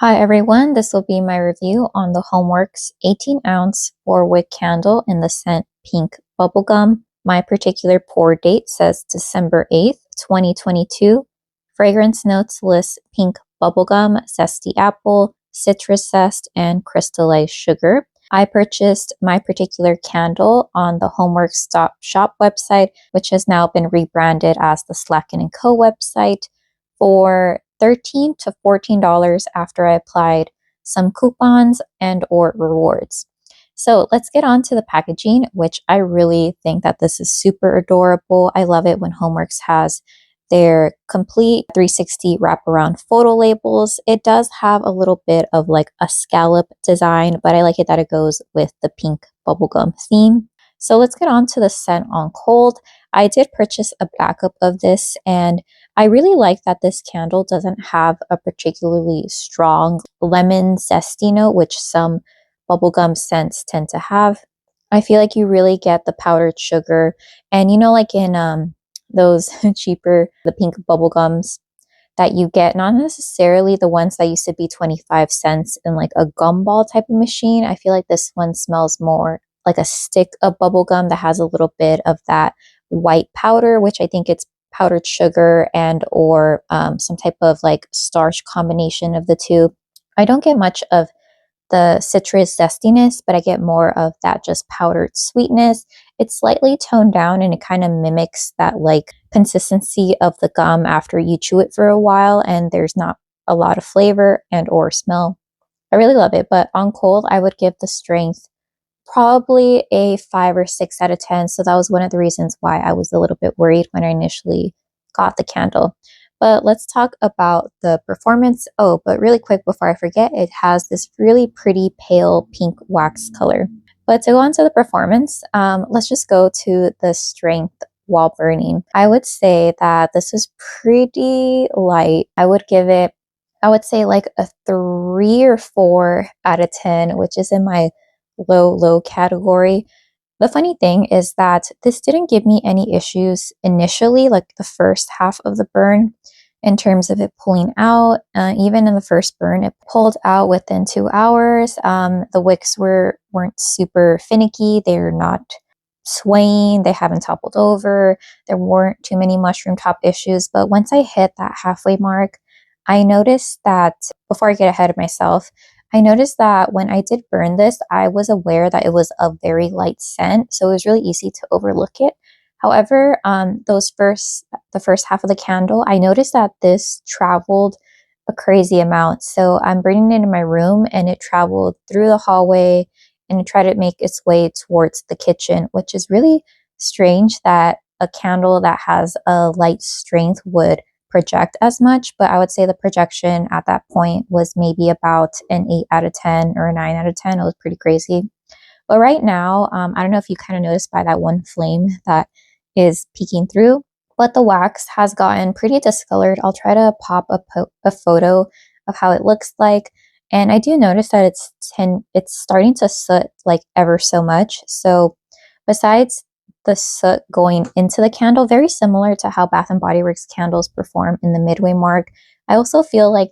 Hi everyone, this will be my review on the Homeworx 18-ounce 4-wick candle in the scent Pink Bubblegum. My particular pour date says December 8th, 2022. Fragrance notes list Pink Bubblegum, Zesty Apple, Citrus Zest, and Crystallized Sugar. I purchased my particular candle on the Homeworx shop website, which has now been rebranded as the Slacken & Co. website, for $13 to $14 after I applied some coupons and or rewards. So let's get on to the packaging, which I really think that this is super adorable. I love it when Homeworx has their complete 360 wraparound photo labels. It does have a little bit of like a scallop design, but I like it that it goes with the pink bubblegum theme. So let's get on to the scent on cold. I did purchase a backup of this, and I really like that this candle doesn't have a particularly strong lemon zesty note, which some bubblegum scents tend to have. I feel like you really get the powdered sugar, and like in those cheaper, the pink bubblegums that you get, not necessarily the ones that used to be 25 cents in like a gumball type of machine. I feel like this one smells more like a stick of bubblegum that has a little bit of that white powder, which I think it's powdered sugar and or some type of like starch combination of the two. I don't get much of the citrus zestiness, but I get more of that just powdered sweetness. It's slightly toned down and it kind of mimics that like consistency of the gum after you chew it for a while and there's not a lot of flavor and or smell. I really love it, but on cold, I would give the strength probably a 5 or 6 out of 10. So that was one of the reasons why I was a little bit worried when I initially got the candle. But let's talk about the performance. Oh, but really quick before I forget, it has this really pretty pale pink wax color. But to go on to the performance, let's just go to the strength while burning. I would say that this is pretty light. I would give it, I would say like a 3 or 4 out of 10, which is in my low category. The funny thing is that this didn't give me any issues initially, like the first half of the burn, in terms of it pulling out. Even in the first burn, it pulled out within 2 hours. The wicks weren't super finicky. They're not swaying. They haven't toppled over. There weren't too many mushroom top issues. But once I hit that halfway mark, I noticed that, before I get ahead of myself, I noticed that when I did burn this, I was aware that it was a very light scent, so it was really easy to overlook it. However, the first half of the candle, I noticed that this traveled a crazy amount. So I'm burning it in my room, and it traveled through the hallway, and it tried to make its way towards the kitchen, which is really strange that a candle that has a light strength would project as much, but I would say the projection at that point was maybe about an 8 out of 10 or a 9 out of 10. It was pretty crazy. But right now, I don't know if you kind of noticed by that one flame that is peeking through, but the wax has gotten pretty discolored. I'll try to pop a photo of how it looks like. And I do notice that it's starting to soot like ever so much. So besides the soot going into the candle, very similar to how Bath and Body Works candles perform in the midway mark, I also feel like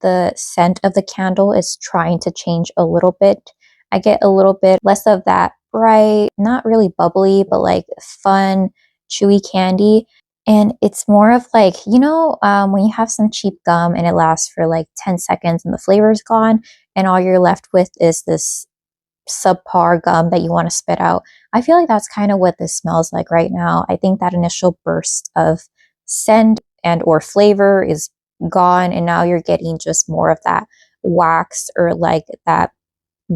the scent of the candle is trying to change a little bit. I get a little bit less of that bright, not really bubbly, but like fun, chewy candy. And it's more of like, when you have some cheap gum and it lasts for like 10 seconds and the flavor's gone, and all you're left with is this subpar gum that you want to spit out. I feel like that's kind of what this smells like right now. I think that initial burst of scent and or flavor is gone, and now you're getting just more of that wax or like that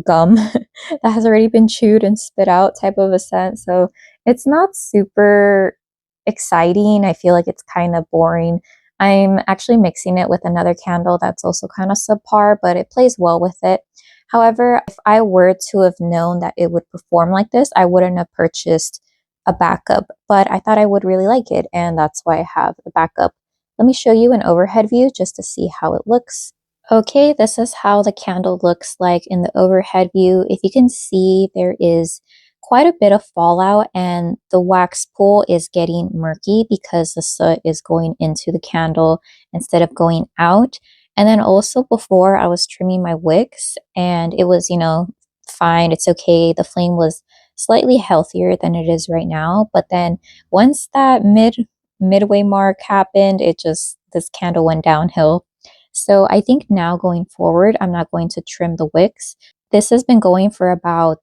gum that has already been chewed and spit out type of a scent. So it's not super exciting. I feel like it's kind of boring. I'm actually mixing it with another candle that's also kind of subpar, but it plays well with it. However, if I were to have known that it would perform like this, I wouldn't have purchased a backup, but I thought I would really like it, and that's why I have a backup. Let me show you an overhead view just to see how it looks. Okay, this is how the candle looks like in the overhead view. If you can see, there is quite a bit of fallout, and the wax pool is getting murky because the soot is going into the candle instead of going out. And then also before I was trimming my wicks and it was, fine. It's okay. The flame was slightly healthier than it is right now. But then once that midway mark happened, this candle went downhill. So I think now going forward, I'm not going to trim the wicks. This has been going for about,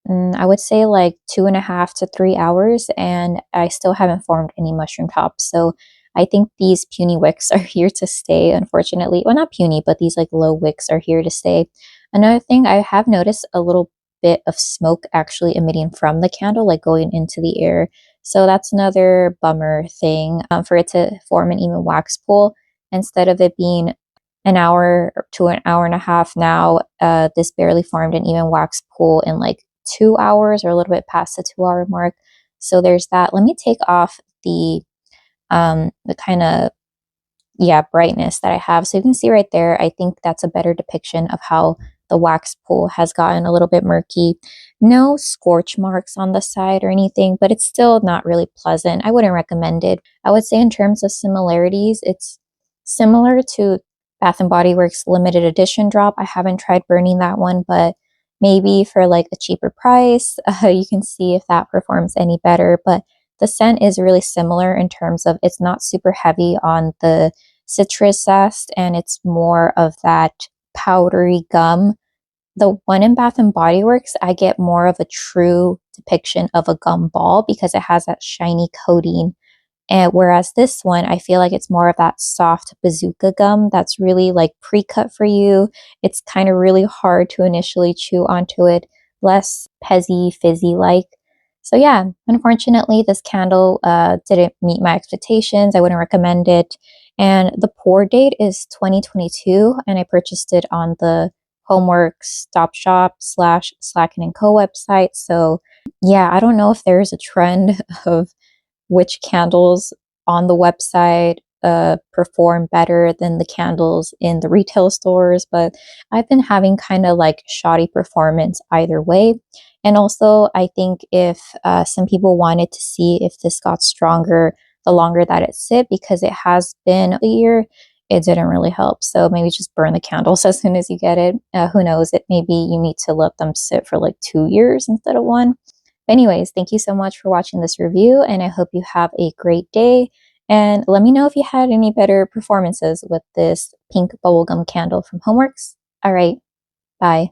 I would say like 2.5 to 3 hours, and I still haven't formed any mushroom tops. So I think these puny wicks are here to stay, unfortunately. Well, not puny, but these like low wicks are here to stay. Another thing, I have noticed a little bit of smoke actually emitting from the candle, like going into the air. So that's another bummer thing, for it to form an even wax pool. Instead of it being an hour to an hour and a half now, this barely formed an even wax pool in like 2 hours or a little bit past the 2 hour mark. So there's that. Let me take off the kind of, yeah, brightness that I have. So you can see right there, I think that's a better depiction of how the wax pool has gotten a little bit murky. No scorch marks on the side or anything, but it's still not really pleasant. I wouldn't recommend it. I would say in terms of similarities, it's similar to Bath and Body Works limited edition drop. I haven't tried burning that one, but maybe for like a cheaper price, you can see if that performs any better. But the scent is really similar in terms of it's not super heavy on the citrus zest, and it's more of that powdery gum. The one in Bath and Body Works, I get more of a true depiction of a gum ball because it has that shiny coating. And whereas this one, I feel like it's more of that soft bazooka gum that's really like pre-cut for you. It's kind of really hard to initially chew onto it, less pezzy, fizzy like. So yeah, unfortunately, this candle didn't meet my expectations. I wouldn't recommend it. And the pour date is 2022, and I purchased it on the Homeworx Stop Shop / Slacken & Co website. So yeah, I don't know if there's a trend of which candles on the website perform better than the candles in the retail stores, but I've been having kind of like shoddy performance either way. And also, I think if some people wanted to see if this got stronger the longer that it sit, because it has been a year, it didn't really help. So maybe just burn the candles as soon as you get it. Who knows? It maybe you need to let them sit for like 2 years instead of one. Anyways, thank you so much for watching this review, and I hope you have a great day. And let me know if you had any better performances with this pink bubblegum candle from Homeworx. All right, bye.